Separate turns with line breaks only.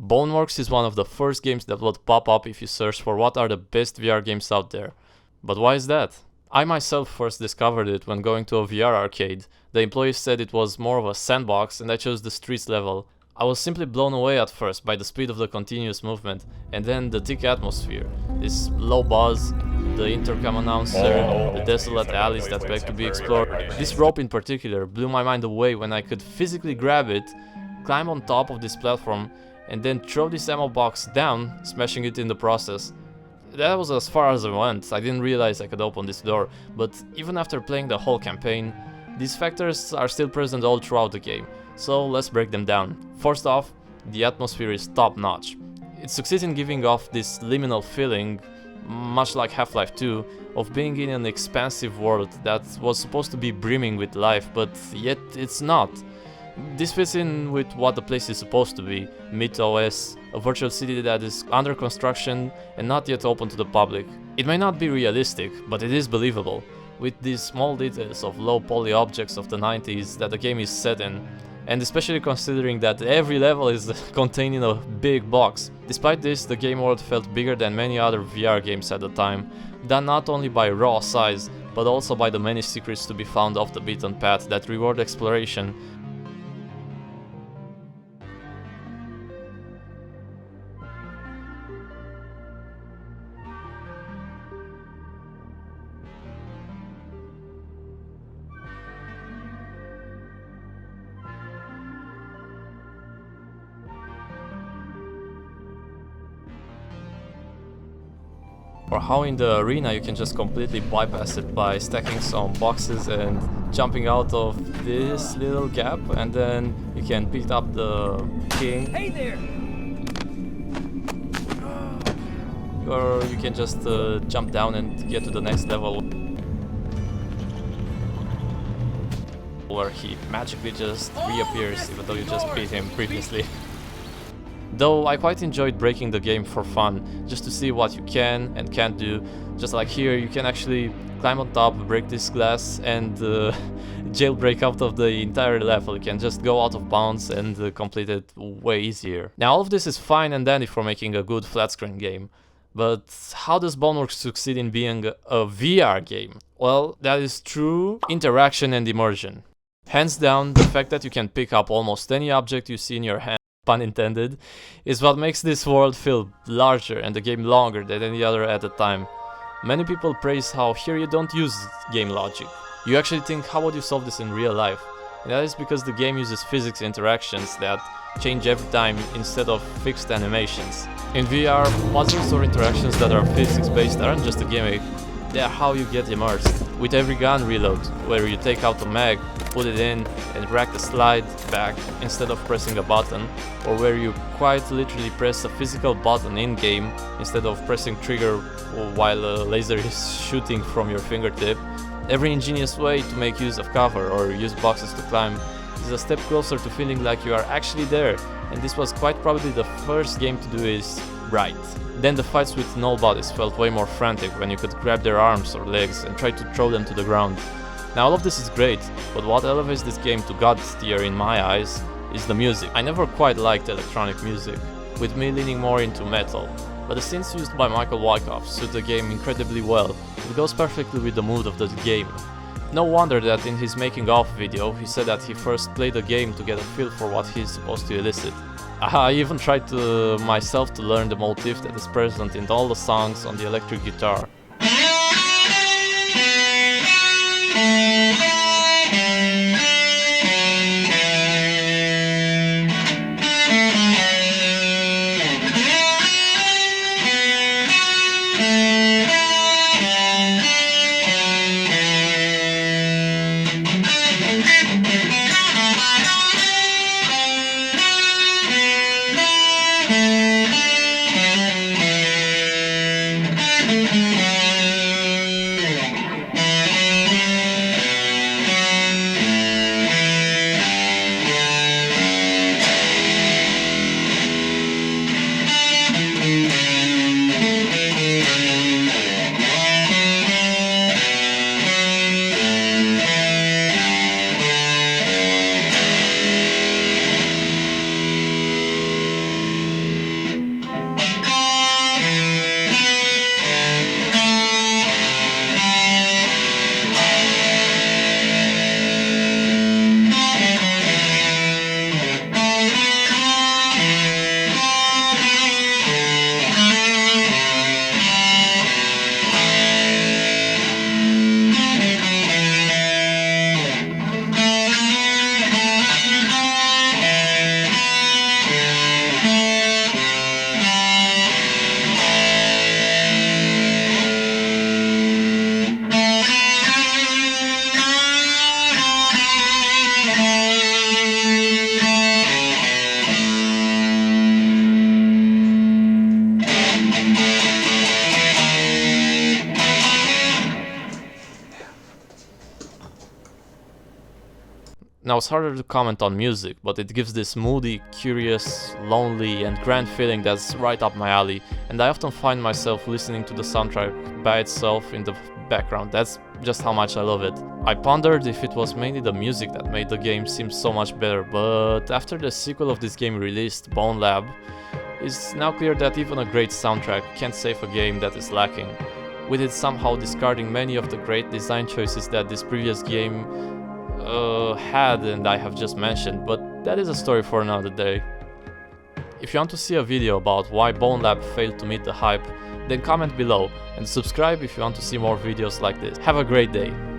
Boneworks is one of the first games that would pop up if you search for what are the best VR games out there. But why is that? I myself first discovered it when going to a VR arcade. The employees said it was more of a sandbox and I chose the streets level. I was simply blown away at first by the speed of the continuous movement, and then the thick atmosphere, this low buzz, the intercom announcer, the desolate alleys that beg to be explored. This rope in particular blew my mind away when I could physically grab it, climb on top of this platform, and then throw this ammo box down, smashing it in the process. That was as far as I went. I didn't realize I could open this door, but even after playing the whole campaign, these factors are still present all throughout the game. So let's break them down. First off, the atmosphere is top notch. It succeeds in giving off this liminal feeling, much like Half-Life 2, of being in an expansive world that was supposed to be brimming with life, but yet it's not. This fits in with what the place is supposed to be, mid-OS, a virtual city that is under construction and not yet open to the public. It may not be realistic, but it is believable, with these small details of low-poly objects of the 90s that the game is set in. And especially considering that every level is contained in a big box. Despite this, the game world felt bigger than many other VR games at the time, done not only by raw size, but also by the many secrets to be found off the beaten path that reward exploration. Or how in the arena you can just completely bypass it by stacking some boxes and jumping out of this little gap, and then you can pick up the king.
Hey there!
Or you can just jump down and get to the next level, where he magically just reappears even though you just beat him previously. Though I quite enjoyed breaking the game for fun, just to see what you can and can't do. Just like here, you can actually climb on top, break this glass, and jailbreak out of the entire level. You can just go out of bounds and complete it way easier. Now all of this is fine and dandy for making a good flat screen game. But how does Boneworks succeed in being a VR game? Well, that is through interaction and immersion. Hands down, the fact that you can pick up almost any object you see in your hand, pun intended, is what makes this world feel larger and the game longer than any other at the time. Many people praise how here you don't use game logic. You actually think, how would you solve this in real life? And that is because the game uses physics interactions that change every time instead of fixed animations. In VR, puzzles or interactions that are physics based aren't just a gimmick, they are how you get immersed. With every gun reload, where you take out the mag, put it in and drag the slide back instead of pressing a button, or where you quite literally press a physical button in-game instead of pressing trigger while a laser is shooting from your fingertip. Every ingenious way to make use of cover or use boxes to climb is a step closer to feeling like you are actually there, and this was quite probably the first game to do this right. Then the fights with null bodies felt way more frantic when you could grab their arms or legs and try to throw them to the ground. Now all of this is great, but what elevates this game to God tier in my eyes is the music. I never quite liked electronic music, with me leaning more into metal, but the synths used by Michael Wyckoff suit the game incredibly well. It goes perfectly with the mood of the game. No wonder that in his making of video he said that he first played the game to get a feel for what he's supposed to elicit. I even tried to myself to learn the motif that is present in all the songs on the electric guitar. Now it's harder to comment on music, but it gives this moody, curious, lonely and grand feeling that's right up my alley, and I often find myself listening to the soundtrack by itself in the background. That's just how much I love it. I pondered if it was mainly the music that made the game seem so much better, but after the sequel of this game released, Bone Lab, it's now clear that even a great soundtrack can't save a game that is lacking, with it somehow discarding many of the great design choices that this previous game had and I have just mentioned, but that is a story for another day. If you want to see a video about why Bone Lab failed to meet the hype, then comment below and subscribe if you want to see more videos like this. Have a great day!